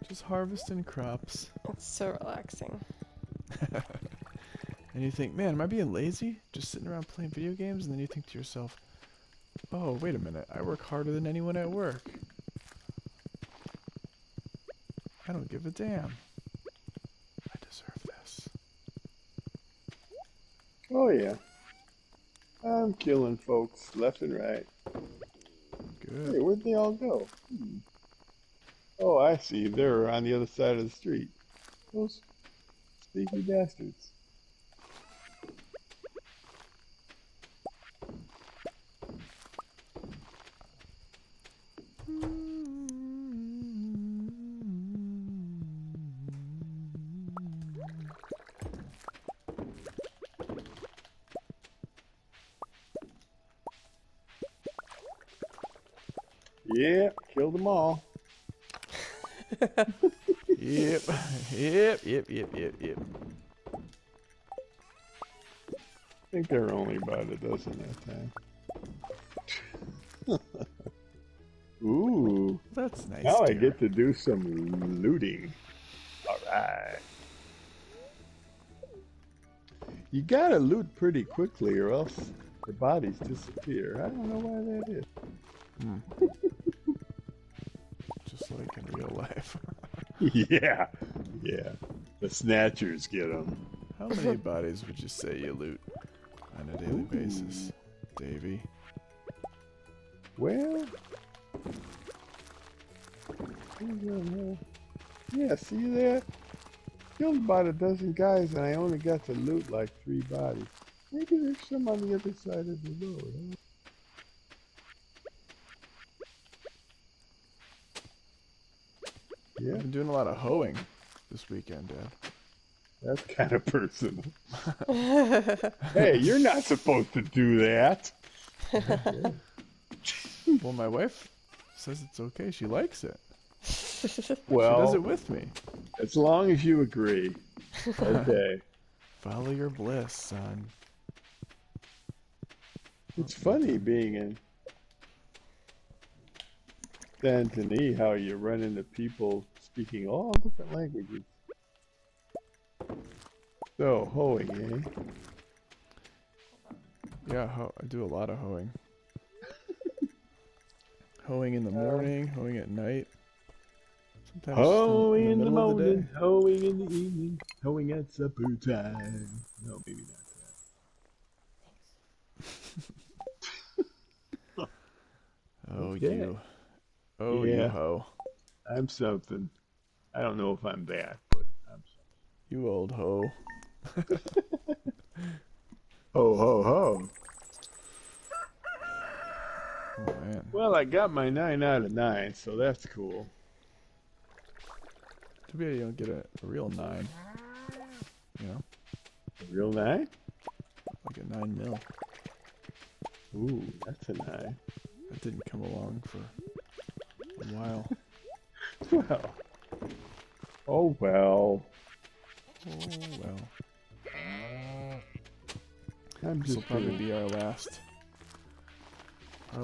Speaker 1: Just harvesting crops.
Speaker 2: It's so relaxing.
Speaker 1: And you think, man, am I being lazy? Just sitting around playing video games? And then you think to yourself, oh, wait a minute. I work harder than anyone at work. I don't give a damn. I deserve this.
Speaker 3: Oh yeah, I'm killing folks left and right.
Speaker 1: Good.
Speaker 3: Hey, where'd they all go? Oh, I see. They're on the other side of the street. Those sneaky bastards. Yeah, killed them all.
Speaker 1: Yep. Yep.
Speaker 3: I think there were only about a dozen that time. Ooh,
Speaker 1: That's nice,
Speaker 3: now I
Speaker 1: dear.
Speaker 3: get to do some looting. All right. You gotta loot pretty quickly or else the bodies disappear. I don't know why that is.
Speaker 1: Just like in real life.
Speaker 3: Yeah, yeah. The snatchers get them.
Speaker 1: How many bodies would you say you loot on a daily basis, Davey?
Speaker 3: Well, yeah, see that? Killed about a dozen guys and I only got to loot like 3 bodies. Maybe there's some on the other side of the road, huh? Yeah.
Speaker 1: I've been doing a lot of hoeing this weekend, Dad.
Speaker 3: That's kind of personal. Hey, you're not supposed to do that.
Speaker 1: Well, my wife says it's okay. She likes it.
Speaker 3: Well,
Speaker 1: She does it with me.
Speaker 3: as long as you agree. Okay.
Speaker 1: Follow your bliss, son.
Speaker 3: It's funny being in San Denis how you run into people speaking all different languages. So, hoeing, eh?
Speaker 1: Yeah, I do a lot of hoeing. Hoeing in the morning, hoeing at night. Sometimes
Speaker 3: Hoeing in the
Speaker 1: middle of the
Speaker 3: morning,
Speaker 1: day.
Speaker 3: hoeing in the evening, hoeing at supper time. No, maybe not
Speaker 1: Oh,
Speaker 3: Okay.
Speaker 1: you. Oh,
Speaker 3: Yeah.
Speaker 1: you hoe.
Speaker 3: that. I'm something. I don't know if I'm that, but I'm
Speaker 1: You old hoe.
Speaker 3: something. Ho, ho, ho.
Speaker 1: Oh, man.
Speaker 3: Well, I got my 9 out of 9, so that's cool.
Speaker 1: Too bad you don't get a real 9. You know?
Speaker 3: A real 9?
Speaker 1: Like a 9 mil.
Speaker 3: Ooh, that's a 9.
Speaker 1: That didn't come along for a while.
Speaker 3: Well. Oh, well.
Speaker 1: Oh, well.
Speaker 3: I'm
Speaker 1: This will
Speaker 3: just
Speaker 1: probably
Speaker 3: gonna
Speaker 1: be our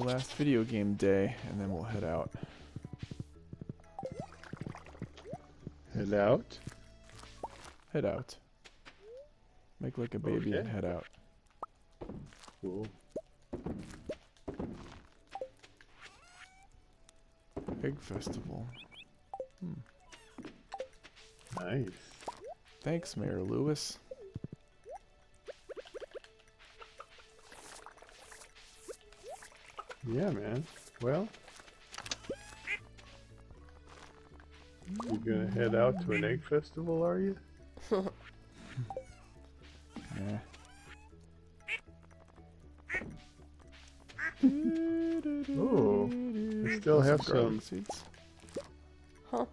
Speaker 1: last video game day, and then we'll head out.
Speaker 3: head out.
Speaker 1: Head out. Make like a baby and
Speaker 3: Okay.
Speaker 1: head out.
Speaker 3: Cool.
Speaker 1: Egg festival.
Speaker 3: Nice.
Speaker 1: Thanks, Mayor Lewis.
Speaker 3: Yeah, man. Well, you gonna head out to an egg festival, are you?
Speaker 1: Yeah.
Speaker 3: Oh, I still have some.
Speaker 1: garlic seeds.
Speaker 2: Huh?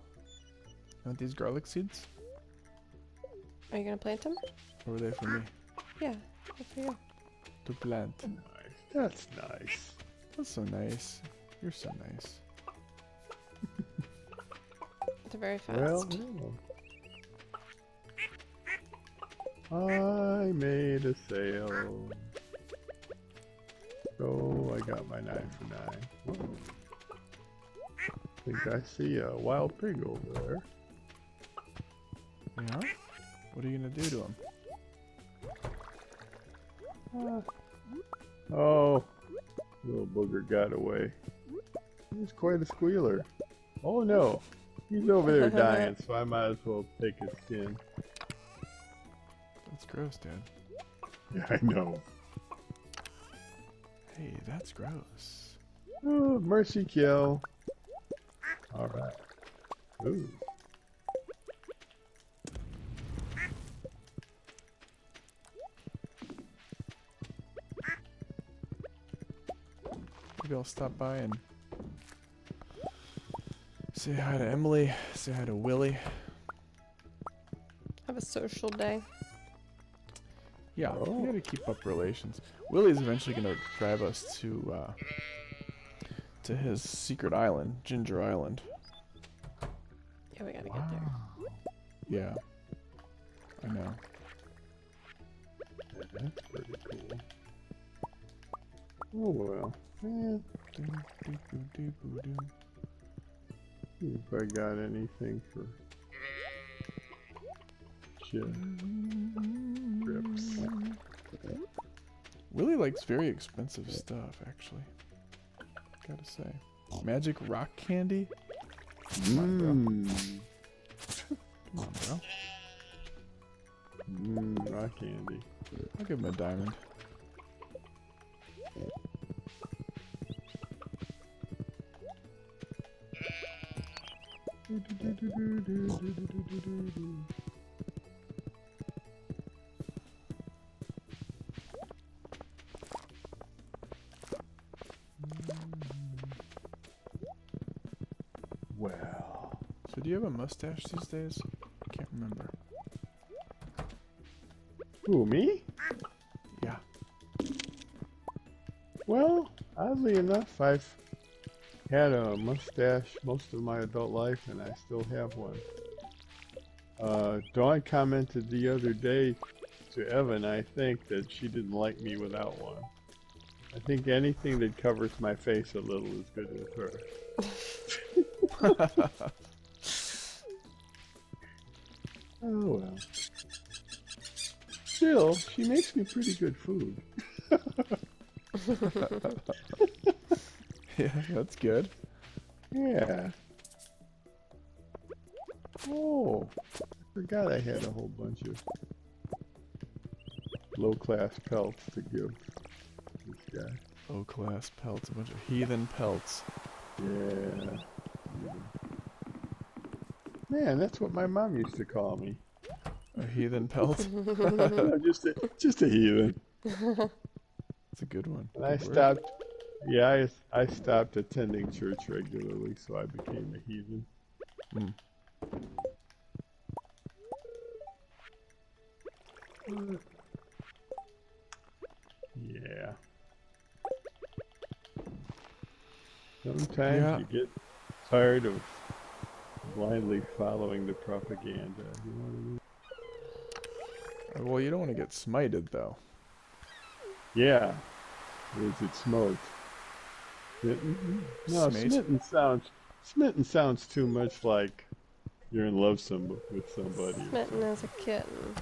Speaker 1: Want these garlic seeds?
Speaker 2: Are you gonna plant them?
Speaker 1: Or were they for me?
Speaker 2: Yeah. Good for you.
Speaker 1: To plant.
Speaker 3: Nice. That's nice.
Speaker 1: That's so nice. You're so nice.
Speaker 2: They're very fast.
Speaker 3: Well, I made a sale. So I got my 9 for 9. Whoa. I think I see a wild pig over there.
Speaker 1: Yeah? What are you gonna do to him?
Speaker 3: Oh, little booger got away. He's quite a squealer. Oh no, he's over there dying, so I might as well take his skin.
Speaker 1: That's gross, Dad.
Speaker 3: Yeah, I know.
Speaker 1: Hey, that's gross.
Speaker 3: Oh, mercy kill. Alright. Ooh.
Speaker 1: Maybe I'll stop by and say hi to Emily, say hi to Willie.
Speaker 2: Have a social day.
Speaker 1: Yeah,
Speaker 3: Oh.
Speaker 1: we gotta keep up relations. Willie's eventually gonna drive us to his secret island, Ginger Island.
Speaker 2: Yeah, we gotta get there.
Speaker 1: Yeah, I know.
Speaker 3: Yeah, that's pretty cool. Oh well. Eh, see if I got anything for chips.
Speaker 1: Willie likes very expensive stuff, actually. Gotta say. Magic rock candy? Come on, bro. Come on, bro.
Speaker 3: Rock candy.
Speaker 1: I'll give him a diamond.
Speaker 3: Well,
Speaker 1: So do you have a mustache these days? I can't remember.
Speaker 3: Who, me?
Speaker 1: Yeah.
Speaker 3: Well, oddly enough, I've had a mustache most of my adult life, and I still have one. Dawn commented the other day to Evan, I think, that she didn't like me without one. I think anything that covers my face a little is good with her. Oh well. Still, she makes me pretty good food.
Speaker 1: Yeah, that's good.
Speaker 3: Yeah. Oh, I forgot I had a whole bunch of low-class pelts to give this guy.
Speaker 1: Low class pelts, a bunch of heathen pelts.
Speaker 3: Yeah. Man, that's what my mom used to call me.
Speaker 1: A heathen pelt?
Speaker 3: Just a heathen.
Speaker 1: That's a good one.
Speaker 3: And I
Speaker 1: Good word.
Speaker 3: stopped. Yeah, I stopped attending church regularly, so I became a heathen.
Speaker 1: Mm.
Speaker 3: Yeah. Sometimes
Speaker 1: Yeah.
Speaker 3: you get tired of blindly following the propaganda. You know what I mean?
Speaker 1: Well, you don't want to get smited, though.
Speaker 3: Yeah. Or is it smote? Smitten? No,
Speaker 1: Smate?
Speaker 3: smitten sounds too much like you're in love with somebody.
Speaker 2: Smitten as a kitten.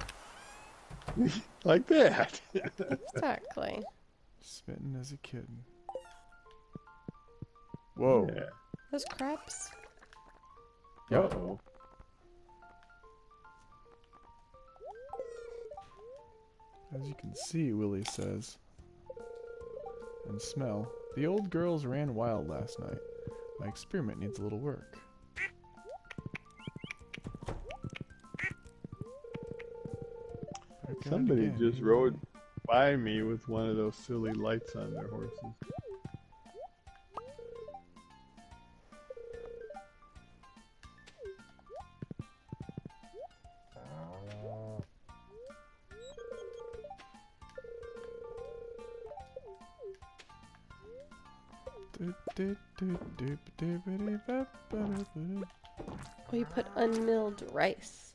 Speaker 3: Like that.
Speaker 2: Exactly.
Speaker 1: Smitten as a kitten. Whoa.
Speaker 3: Yeah.
Speaker 2: Those crabs.
Speaker 1: Yep.
Speaker 3: Uh-oh.
Speaker 1: As you can see, Willie says, and smell, the old girls ran wild last night. My experiment needs a little work. Back at it
Speaker 3: Somebody
Speaker 1: again,
Speaker 3: just
Speaker 1: hey,
Speaker 3: rode
Speaker 1: Willie.
Speaker 3: by me with one of those silly lights on their horses.
Speaker 2: Oh, you put unmilled rice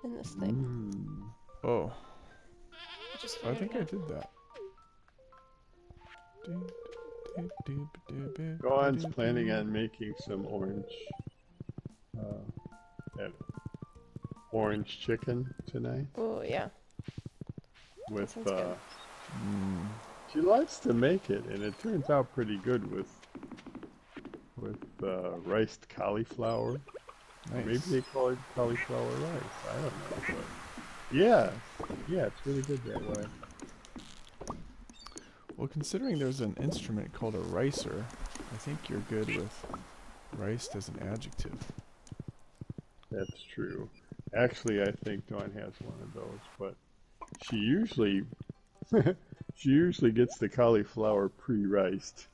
Speaker 2: in this thing.
Speaker 1: Oh,
Speaker 2: Just
Speaker 1: I
Speaker 2: figured
Speaker 1: think
Speaker 2: it
Speaker 1: I
Speaker 2: out.
Speaker 1: did that.
Speaker 3: Dawn's planning on making some that orange chicken tonight
Speaker 2: Oh, yeah.
Speaker 3: with,
Speaker 2: sounds good.
Speaker 3: she likes to make it, and it turns out pretty good with riced cauliflower.
Speaker 1: Nice.
Speaker 3: Maybe they call it cauliflower rice. I don't know, but yeah, it's really good that way.
Speaker 1: Well, considering there's an instrument called a ricer, I think you're good with riced as an adjective.
Speaker 3: That's true. Actually, I think Dawn has one of those, but she usually gets the cauliflower pre-riced.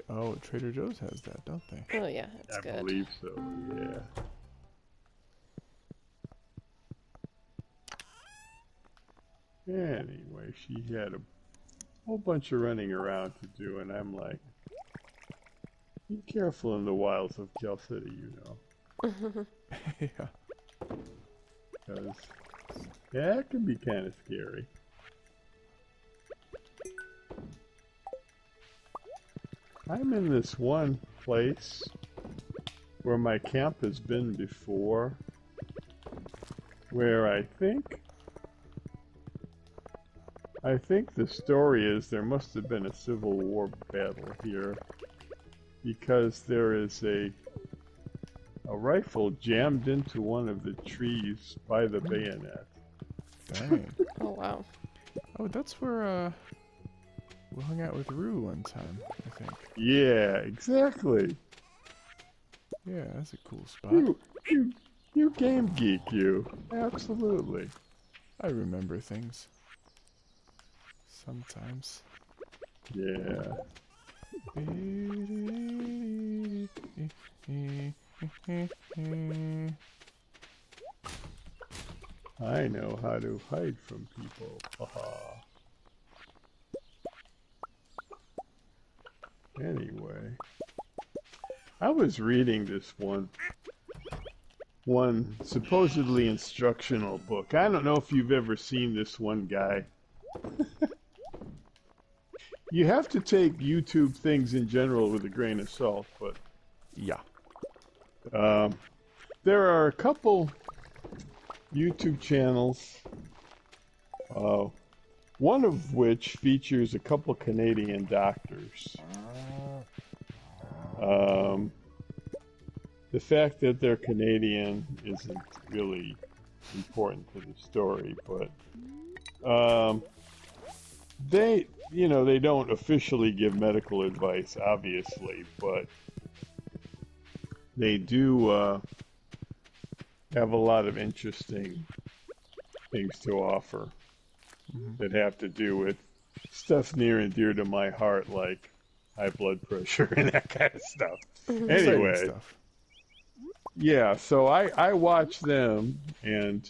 Speaker 1: Oh, Trader Joe's has that, don't they?
Speaker 2: Oh, yeah, it's
Speaker 3: I
Speaker 2: good.
Speaker 3: believe so. Yeah. Anyway, she had a whole bunch of running around to do, and I'm like, be careful in the wilds of Cal City, you know.
Speaker 1: Yeah.
Speaker 3: Because that can be kind of scary. I'm in this one place where my camp has been before, where I think the story is there must have been a Civil War battle here, because there is a rifle jammed into one of the trees by the bayonet.
Speaker 1: Dang.
Speaker 2: Oh, wow.
Speaker 1: Oh, that's where we hung out with Rue one time, I think.
Speaker 3: Yeah, exactly.
Speaker 1: Yeah, that's a cool spot.
Speaker 3: You game geek, you. Absolutely.
Speaker 1: I remember things. Sometimes.
Speaker 3: Yeah. I know how to hide from people. Haha. Anyway, I was reading this one supposedly instructional book. I don't know if you've ever seen this one guy. You have to take YouTube things in general with a grain of salt, but
Speaker 1: Yeah.
Speaker 3: there are a couple YouTube channels, one of which features a couple Canadian doctors. The fact that they're Canadian isn't really important to the story, but they don't officially give medical advice, obviously, but they do have a lot of interesting things to offer that have to do with stuff near and dear to my heart, like high blood pressure and that kind of stuff.
Speaker 1: Exciting
Speaker 3: Anyway,
Speaker 1: stuff.
Speaker 3: yeah, so I watch them, and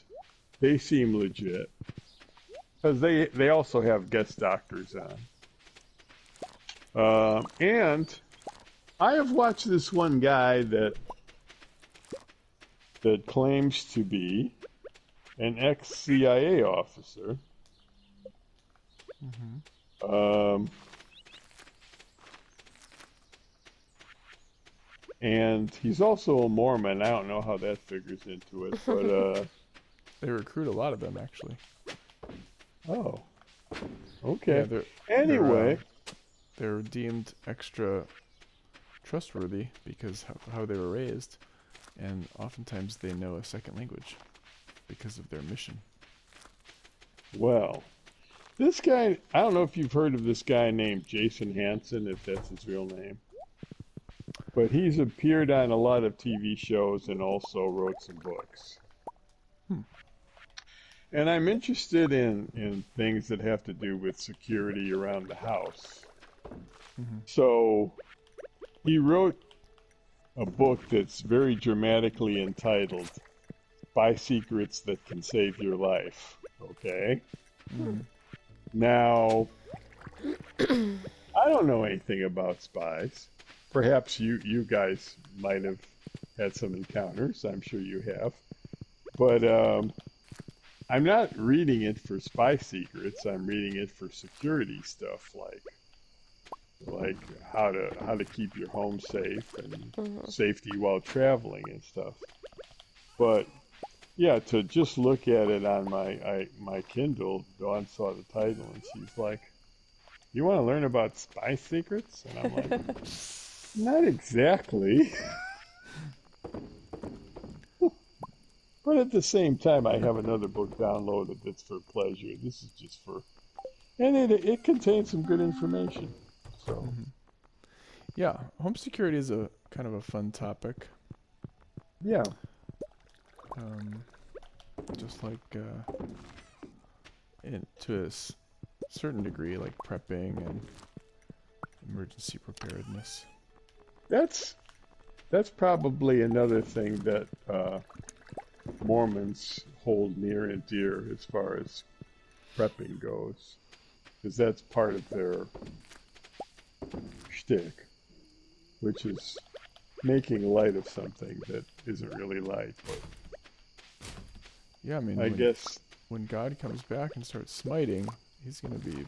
Speaker 3: they seem legit. Because they also have guest doctors on. And I have watched this one guy that claims to be an ex-CIA officer. And he's also a Mormon. I don't know how that figures into it, but
Speaker 1: They recruit a lot of them, actually.
Speaker 3: oh, okay.
Speaker 1: Yeah,
Speaker 3: Anyway,
Speaker 1: they're deemed extra trustworthy because how they were raised, and oftentimes they know a second language because of their mission.
Speaker 3: well, this guy, I don't know if you've heard of this guy named Jason Hansen, if that's his real name. But he's appeared on a lot of TV shows and also wrote some books. And I'm interested in things that have to do with security around the house. So he wrote a book that's very dramatically entitled Spy Secrets That Can Save Your Life. Okay? Now, I don't know anything about spies. Perhaps you guys might have had some encounters. I'm sure you have. But I'm not reading it for spy secrets. I'm reading it for security stuff, like how to keep your home safe and safety while traveling and stuff. But yeah, to just look at it on my Kindle, Dawn saw the title and she's like, "You want to learn about spy secrets?" And I'm like, "Not exactly." But at the same time, I have another book downloaded that's for pleasure. This is just for, and it contains some good information. So
Speaker 1: Yeah, home security is a kind of a fun topic.
Speaker 3: yeah,
Speaker 1: Just like to a certain degree, like prepping and emergency preparedness.
Speaker 3: that's probably another thing that Mormons hold near and dear as far as prepping goes, because that's part of their shtick, which is making light of something that isn't really light. But
Speaker 1: Yeah, I mean,
Speaker 3: I guess
Speaker 1: when God comes back and starts smiting, he's going to be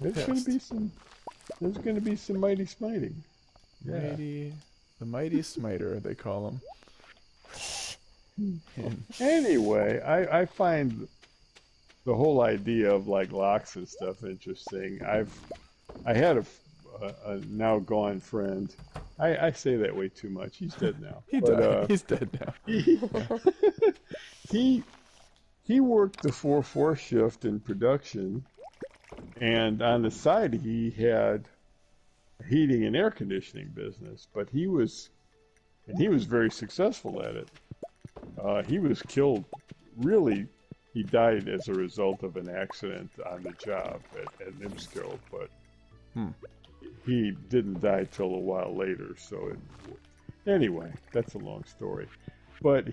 Speaker 3: there's going to be some mighty smiting. Yeah.
Speaker 1: the mighty smiter, they call him. And
Speaker 3: Anyway, I find the whole idea of like locks and stuff interesting. I had a now gone friend. I say that way too much. He's dead now.
Speaker 1: he died. He's dead now.
Speaker 3: He worked the 4/4 shift in production, and on the side he had a heating and air conditioning business. But he was very successful at it. He was killed. Really, he died as a result of an accident on the job at NIMSCO, but he didn't die till a while later. So anyway, that's a long story. But